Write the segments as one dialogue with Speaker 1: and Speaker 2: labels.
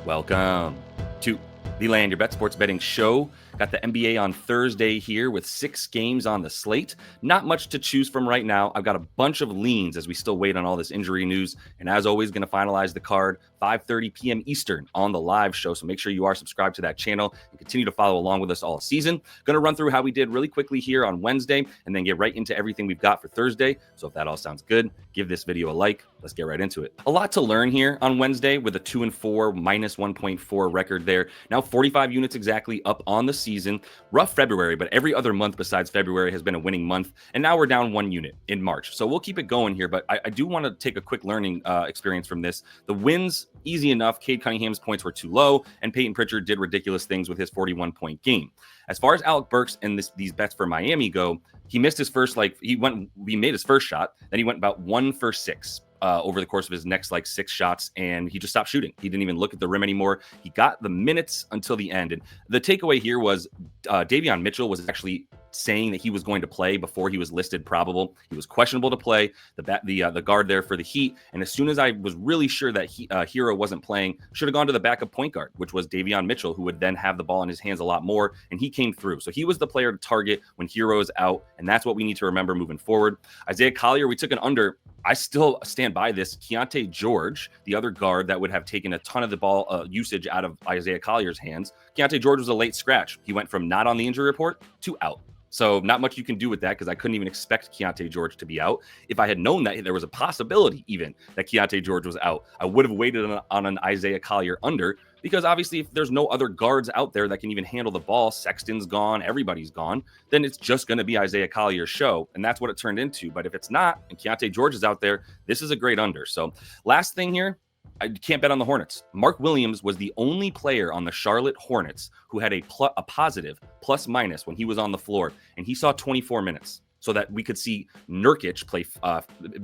Speaker 1: Welcome to the Land Your Bet Sports Betting Show. Got the NBA on Thursday here with 6 games on the slate. Not much to choose from right now. I've got a bunch of leans as we still wait on all this injury news. And as always, going to finalize the card 5:30 p.m. Eastern on the live show. So make sure you are subscribed to that channel and continue to follow along with us all season. Going to run through how we did really quickly here on Wednesday and then get right into everything we've got for Thursday. So if that all sounds good, give this video a like. Let's get right into it. A lot to learn here on Wednesday with a 2-4 minus 1.4 record there. Now 45 units exactly up on the season. Rough February, but every other month besides February has been a winning month. And now we're down 1 unit in March. So we'll keep it going here, but I do want to take a quick learning experience from this. The wins, easy enough. Cade Cunningham's points were too low, and Peyton Pritchard did ridiculous things with his 41-point game. As far as Alec Burks and these bets for Miami go, he missed his first, he made his first shot, then he went about 1 for 6. Over the course of his next 6 shots, and he just stopped shooting. He didn't even look at the rim anymore. He got the minutes until the end. And the takeaway here was Davion Mitchell was actually saying that he was going to play before he was listed probable. He was questionable to play, the guard there for the Heat. And as soon as I was really sure that Hero wasn't playing, should have gone to the backup point guard, which was Davion Mitchell, who would then have the ball in his hands a lot more. And he came through. So he was the player to target when Hero is out. And that's what we need to remember moving forward. Isaiah Collier, we took an under. I still stand by this. Keontae George, the other guard that would have taken a ton of the ball usage out of Isaiah Collier's hands. Keontae George was a late scratch. He went from not on the injury report to out. So not much you can do with that because I couldn't even expect Keontae George to be out. If I had known that there was a possibility even that Keontae George was out, I would have waited on an Isaiah Collier under, because obviously if there's no other guards out there that can even handle the ball, Sexton's gone, everybody's gone, then it's just going to be Isaiah Collier's show. And that's what it turned into. But if it's not, and Keontae George is out there, this is a great under. So last thing here, I can't bet on the Hornets. Mark Williams was the only player on the Charlotte Hornets who had a positive plus minus when he was on the floor, and he saw 24 minutes. So that we could see Nurkic play,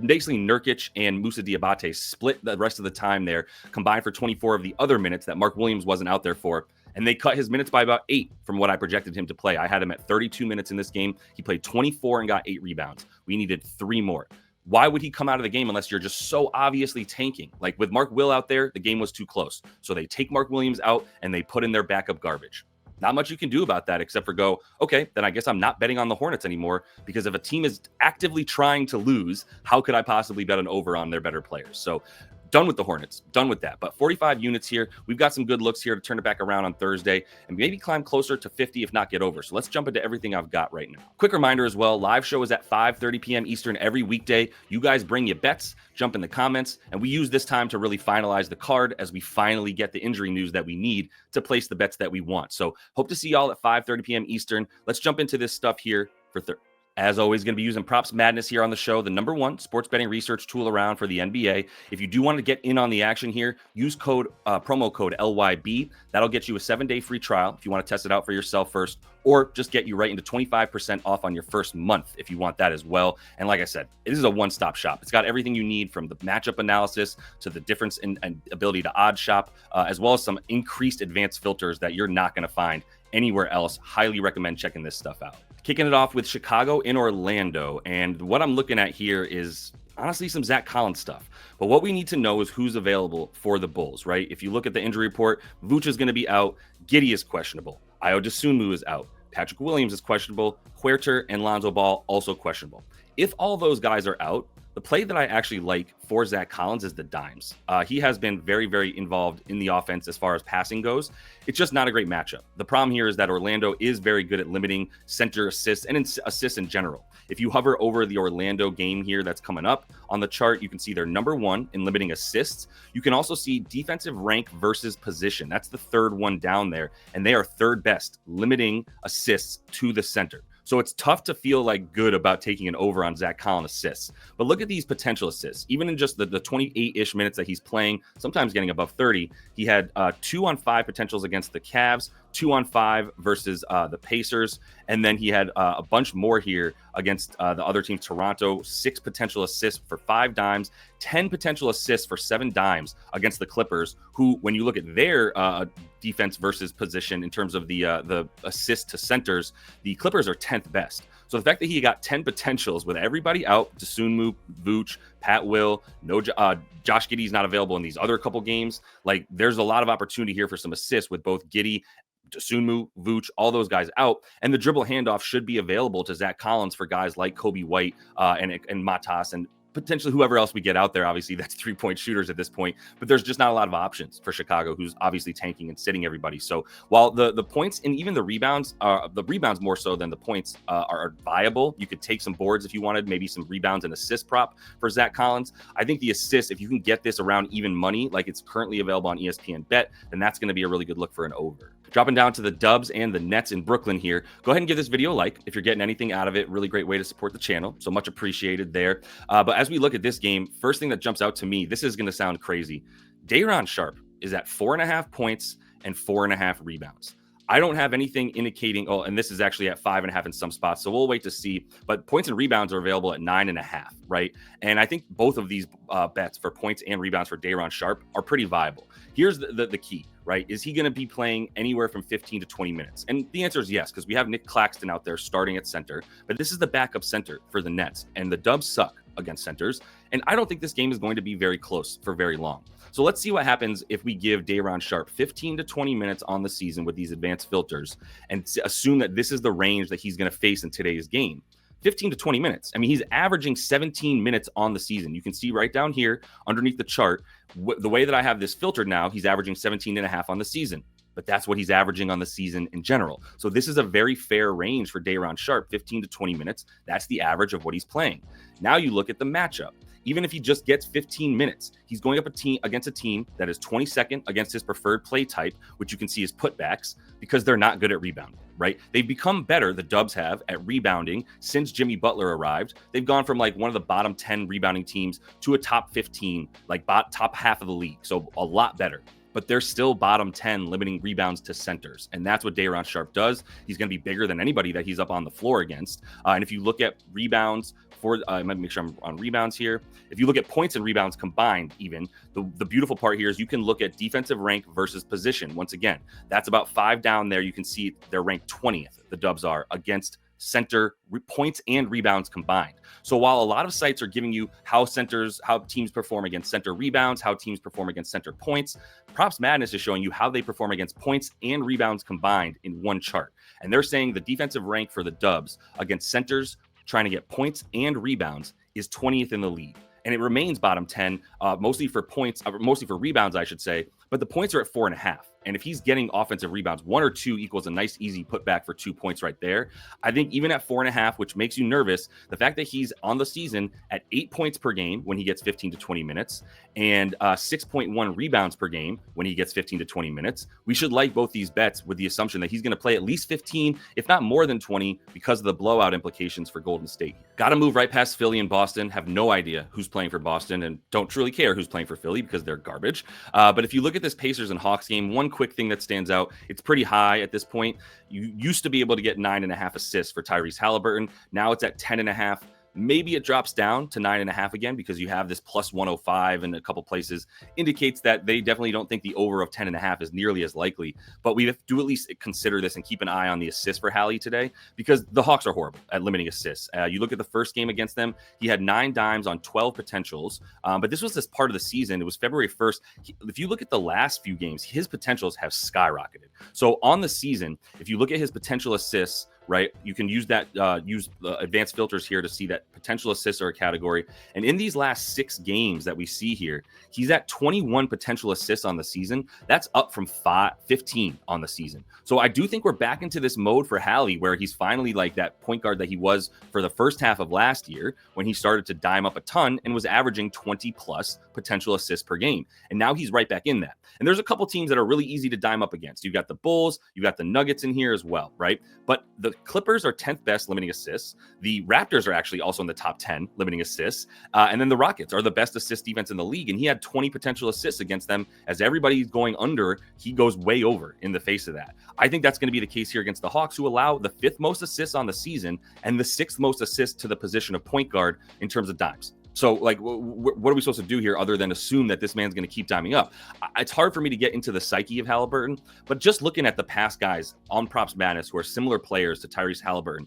Speaker 1: basically Nurkic and Moussa Diabate split the rest of the time there, combined for 24 of the other minutes that Mark Williams wasn't out there for. And they cut his minutes by about 8 from what I projected him to play. I had him at 32 minutes in this game. He played 24 and got 8 rebounds. We needed 3 more. Why would he come out of the game unless you're just so obviously tanking? Like with Mark Will out there, the game was too close. So they take Mark Williams out and they put in their backup garbage. Not much you can do about that except for go, okay, then I guess I'm not betting on the Hornets anymore, because if a team is actively trying to lose, how could I possibly bet an over on their better players? So done with the Hornets, done with that. But 45 units here. We've got some good looks here to turn it back around on Thursday and maybe climb closer to 50, if not get over. So let's jump into everything I've got right now. Quick reminder as well, live show is at 5:30 p.m. Eastern every weekday. You guys bring your bets, jump in the comments, and we use this time to really finalize the card as we finally get the injury news that we need to place the bets that we want. So hope to see y'all at 5:30 p.m. Eastern. Let's jump into this stuff here for Thursday. As always, going to be using Props Madness here on the show, the #1 sports betting research tool around for the NBA. If you do want to get in on the action here, use promo code LYB. That'll get you a 7-day free trial if you want to test it out for yourself first, or just get you right into 25% off on your first month if you want that as well. And like I said, this is a one-stop shop. It's got everything you need, from the matchup analysis to the difference in ability to odd shop, as well as some increased advanced filters that you're not going to find anywhere else. Highly recommend checking this stuff out. Kicking it off with Chicago in Orlando. And what I'm looking at here is honestly some Zach Collins stuff. But what we need to know is who's available for the Bulls, right? If you look at the injury report, Vooch is going to be out. Giddey is questionable. Ayo Dosunmu is out. Patrick Williams is questionable. Huerter and Lonzo Ball also questionable. If all those guys are out, the play that I actually like for Zach Collins is the dimes. He has been very, very involved in the offense as far as passing goes. It's just not a great matchup. The problem here is that Orlando is very good at limiting center assists and assists in general. If you hover over the Orlando game here that's coming up on the chart, you can see they're #1 in limiting assists. You can also see defensive rank versus position. That's the third one down there. And they are third best limiting assists to the center. So it's tough to feel good about taking an over on Zach Collins assists. But look at these potential assists. Even in just the 28-ish minutes that he's playing, sometimes getting above 30, he had 2-on-5 potentials against the Cavs, 2-on-5 versus the Pacers. And then he had a bunch more here against the other team, Toronto, 6 potential assists for 5 dimes, 10 potential assists for 7 dimes against the Clippers, who, when you look at their defense versus position in terms of the assist to centers, the Clippers are 10th best. So the fact that he got 10 potentials with everybody out, Dosunmu, Vooch, Pat Will, no Josh Giddey's not available in these other couple games. Like, there's a lot of opportunity here for some assists with both Giddey, Dosunmu, Vooch, all those guys out, and the dribble handoff should be available to Zach Collins for guys like Kobe White and Matas and potentially whoever else we get out there. Obviously, that's 3-point shooters at this point, but there's just not a lot of options for Chicago, who's obviously tanking and sitting everybody. So while the points and even the rebounds more so than the points are viable, you could take some boards if you wanted, maybe some rebounds and assist prop for Zach Collins. I think the assists, if you can get this around even money, like it's currently available on ESPN Bet, then that's going to be a really good look for an over. Dropping down to the Dubs and the Nets in Brooklyn here. Go ahead and give this video a like if you're getting anything out of it. Really great way to support the channel. So much appreciated there. But as we look at this game, first thing that jumps out to me, this is going to sound crazy. Day'Ron Sharpe is at 4.5 points and 4.5 rebounds. I don't have anything indicating, oh, and this is actually at 5.5 in some spots, so we'll wait to see. But points and rebounds are available at 9.5, right? And I think both of these bets for points and rebounds for Day'Ron Sharpe are pretty viable. Here's the key, right? Is he going to be playing anywhere from 15 to 20 minutes? And the answer is yes, because we have Nick Claxton out there starting at center, but this is the backup center for the Nets, and the Dubs suck against centers, and I don't think this game is going to be very close for very long. So let's see what happens if we give Day'Ron Sharpe 15 to 20 minutes on the season with these advanced filters and assume that this is the range that he's going to face in today's game. 15 to 20 minutes. I mean, he's averaging 17 minutes on the season. You can see right down here underneath the chart, the way that I have this filtered now, he's averaging 17.5 on the season. But that's what he's averaging on the season in general. So this is a very fair range for Day'Ron Sharpe, 15 to 20 minutes. That's the average of what he's playing. Now you look at the matchup. Even if he just gets 15 minutes, he's going up against a team that is 22nd against his preferred play type, which you can see is putbacks, because they're not good at rebounding, right? They've become better, the Dubs have, at rebounding since Jimmy Butler arrived. They've gone from like one of the bottom 10 rebounding teams to a top 15, like top half of the league. So a lot better. But they're still bottom 10, limiting rebounds to centers. And that's what Day'Ron Sharpe does. He's going to be bigger than anybody that he's up on the floor against. And if you look at rebounds for, let me make sure I'm on rebounds here. If you look at points and rebounds combined, even, the beautiful part here is you can look at defensive rank versus position. Once again, that's about 5 down there. You can see they're ranked 20th, the Dubs are, against center points and rebounds combined. So while a lot of sites are giving you how teams perform against center rebounds, how teams perform against center points, Props Madness is showing you how they perform against points and rebounds combined in one chart. And they're saying the defensive rank for the Dubs against centers trying to get points and rebounds is 20th in the league. And it remains bottom 10, mostly for points, mostly for rebounds, I should say. But the points are at 4.5. And if he's getting offensive rebounds, 1 or 2 equals a nice, easy putback for 2 points right there. I think even at 4.5, which makes you nervous, the fact that he's on the season at 8 points per game when he gets 15 to 20 minutes and 6.1 rebounds per game when he gets 15 to 20 minutes, we should like both these bets with the assumption that he's going to play at least 15, if not more than 20, because of the blowout implications for Golden State. Got to move right past Philly and Boston. Have no idea who's playing for Boston and don't truly care who's playing for Philly because they're garbage. But if you look at this Pacers and Hawks game, one quick thing that stands out, it's pretty high at this point. You used to be able to get 9.5 assists for Tyrese Halliburton. Now it's at 10.5. Maybe it drops down to 9.5 again because you have this plus 105 in a couple places. Indicates that they definitely don't think the over of 10.5 is nearly as likely. But we have to at least consider this and keep an eye on the assists for Hallie today because the Hawks are horrible at limiting assists. You look at the first game against them, he had 9 dimes on 12 potentials. But this was this part of the season. It was February 1st. If you look at the last few games, his potentials have skyrocketed. So on the season, if you look at his potential assists, right, you can use that, use the advanced filters here to see that potential assists are a category. And in these last 6 games that we see here, he's at 21 potential assists on the season. That's up from 15 on the season. So I do think we're back into this mode for Hallie where he's finally like that point guard that he was for the first half of last year when he started to dime up a ton and was averaging 20 plus potential assists per game. And now he's right back in that. And there's a couple teams that are really easy to dime up against. You got the Bulls, you got the Nuggets in here as well, right? But the Clippers are 10th best limiting assists. The Raptors are actually also in the top 10 limiting assists. And then the Rockets are the best assist defense in the league. And he had 20 potential assists against them. As everybody's going under, he goes way over in the face of that. I think that's going to be the case here against the Hawks, who allow the 5th most assists on the season and the 6th most assists to the position of point guard in terms of dimes. So, like, what are we supposed to do here other than assume that this man's going to keep timing up? It's hard for me to get into the psyche of Halliburton, but just looking at the past guys on Props Madness who are similar players to Tyrese Halliburton,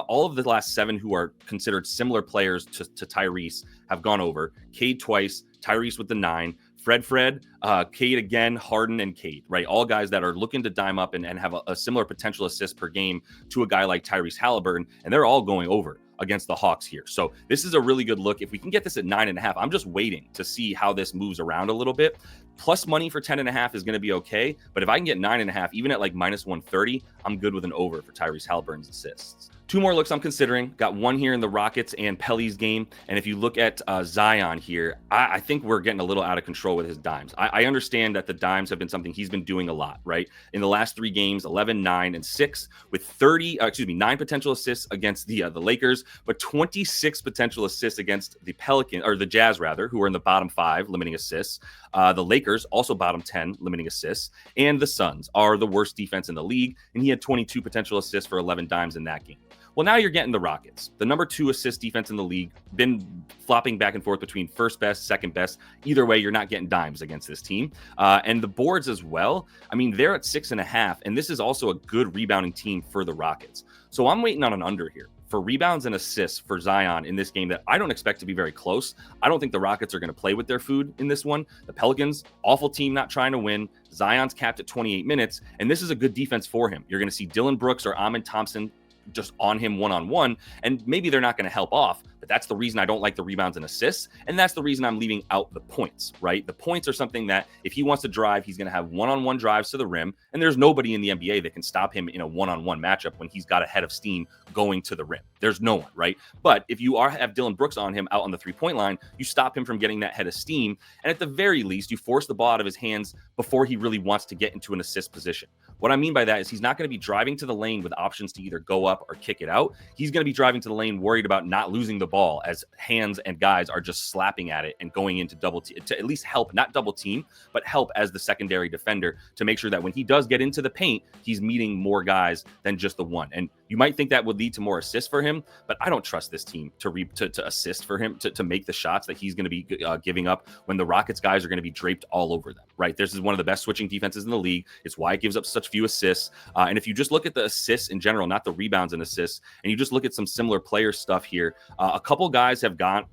Speaker 1: all of the last 7 who are considered similar players to Tyrese have gone over. Cade twice, Tyrese with the 9. Fred, Cade again, Harden, and Cade, right? All guys that are looking to dime up and have a similar potential assist per game to a guy like Tyrese Halliburton, and they're all going over against the Hawks here. So this is a really good look. If we can get this at 9.5, I'm just waiting to see how this moves around a little bit. Plus money for 10.5 is going to be okay, but if I can get 9.5, even at like minus 130, I'm good with an over for Tyrese Halliburton's assists. 2 more looks I'm considering. Got one here in the Rockets and Pelly's game. And if you look at Zion here, I think we're getting a little out of control with his dimes. I understand that the dimes have been something he's been doing a lot, right? In the last 3 games, 11, 9, and 6, with 9 potential assists against the Lakers, but 26 potential assists against the Pelicans, or the Jazz rather, who are in the bottom 5, limiting assists. The Lakers, also bottom 10, limiting assists. And the Suns are the worst defense in the league. And he had 22 potential assists for 11 dimes in that game. Well, now you're getting the Rockets, the number 2 assist defense in the league, been flopping back and forth between first best, second best. Either way, you're not getting dimes against this team. And the boards as well. I mean, they're at 6.5, and this is also a good rebounding team for the Rockets. So I'm waiting on an under here for rebounds and assists for Zion in this game that I don't expect to be very close. I don't think the Rockets are going to play with their food in this one. The Pelicans, awful team, not trying to win. Zion's capped at 28 minutes, and this is a good defense for him. You're going to see Dylan Brooks or Amin Thompson just on him one-on-one, and maybe they're not going to help off, but that's the reason I don't like the rebounds and assists, and that's the reason I'm leaving out the points, right? The points are something that if he wants to drive, he's going to have one-on-one drives to the rim, and there's nobody in the NBA that can stop him in a one-on-one matchup when he's got a head of steam going to the rim. There's no one, right? But if you have Dylan Brooks on him out on the three-point line, you stop him from getting that head of steam, and at the very least, you force the ball out of his hands before he really wants to get into an assist position. What I mean by that is he's not going to be driving to the lane with options to either go up or kick it out. He's going to be driving to the lane worried about not losing the ball as hands and guys are just slapping at it and going into double team to at least help, not double team, but help as the secondary defender to make sure that when he does get into the paint, he's meeting more guys than just the one. And you might think that would lead to more assists for him, but I don't trust this team to assist for him to make the shots that he's going to be giving up when the Rockets guys are going to be draped all over them, right? This is one of the best switching defenses in the league. It's why it gives up such few assists. And if you just look at the assists in general, not the rebounds and assists, and you just look at some similar player stuff here, a couple guys have done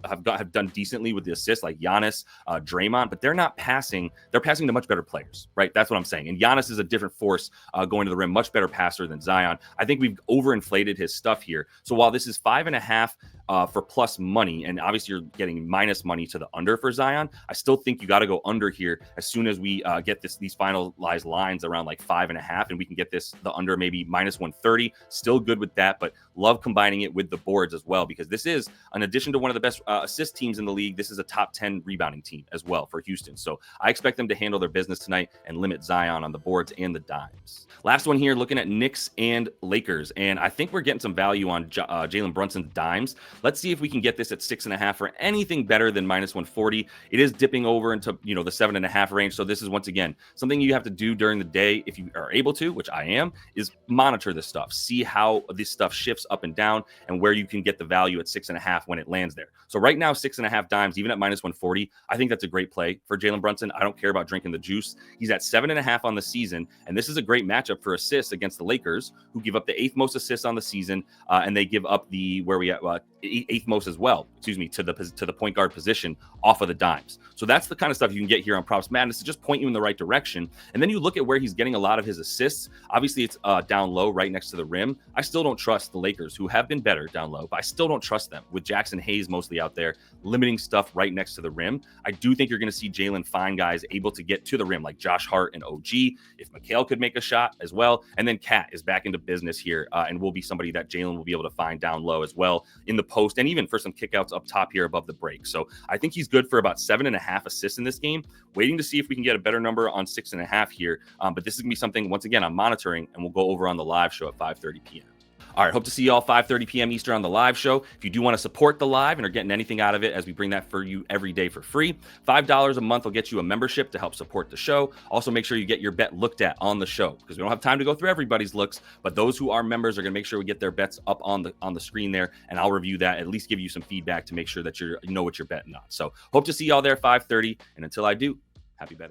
Speaker 1: decently with the assists, like Giannis, Draymond, but they're not passing. They're passing to much better players, right? That's what I'm saying. And Giannis is a different force going to the rim, much better passer than Zion. I think we've overinflated his stuff here. So while this is 5.5 for plus money, and obviously you're getting minus money to the under for Zion, I still think you got to go under here as soon as we get these finalized lines around like 5.5, and we can get the under maybe minus 130. Still good with that, but love combining it with the boards as well, because this is, in addition to one of the best assist teams in the league, this is a top 10 rebounding team as well for Houston. So I expect them to handle their business tonight and limit Zion on the boards and the dimes. Last one here, looking at Knicks and Lakers, and I think we're getting some value on Jalen Brunson's dimes. Let's see if we can get this at 6.5 for anything better than minus 140. It is dipping over into the 7.5 range. So this is once again something you have to do during the day if you are able to, which I am, is monitor this stuff, see how this stuff shifts up and down, and where you can get the value at 6.5 when it lands there. So right now, 6.5 dimes, even at minus 140, I think that's a great play for Jalen Brunson. I don't care about drinking the juice. He's at 7.5 on the season, and this is a great matchup for assists against the Lakers, who give up the 8th most assists on the season, and they give up the 8th most as well, to the point guard position off of the dimes. So that's the kind of stuff you can get here on Props Madness to just point you in the right direction. And then you look at where he's getting a lot of his assists. Obviously, it's down low, right next to the rim. I still don't trust the Lakers, who have been better down low, but I still don't trust them with Jackson Hayes mostly out there, limiting stuff right next to the rim. I do think you're going to see Jalen find guys able to get to the rim, like Josh Hart and OG, if Mikal could make a shot as well. And then Cat is back into business here and will be somebody that Jalen will be able to find down low as well in the post, and even for some kickouts up top here above the break. So I think he's good for about 7.5 assists in this game. Waiting to see if we can get a better number on 6.5 here. But this is going to be something, once again, I'm monitoring, and we'll go over on the live show at 5:30 p.m. All right, hope to see you all 5:30 p.m. Eastern on the live show. If you do want to support the live and are getting anything out of it as we bring that for you every day for free, $5 a month will get you a membership to help support the show. Also, make sure you get your bet looked at on the show because we don't have time to go through everybody's looks, but those who are members are going to make sure we get their bets up on the screen there, and I'll review that, at least give you some feedback to make sure that you know what you're betting on. So hope to see y'all there 5:30, and until I do, happy betting.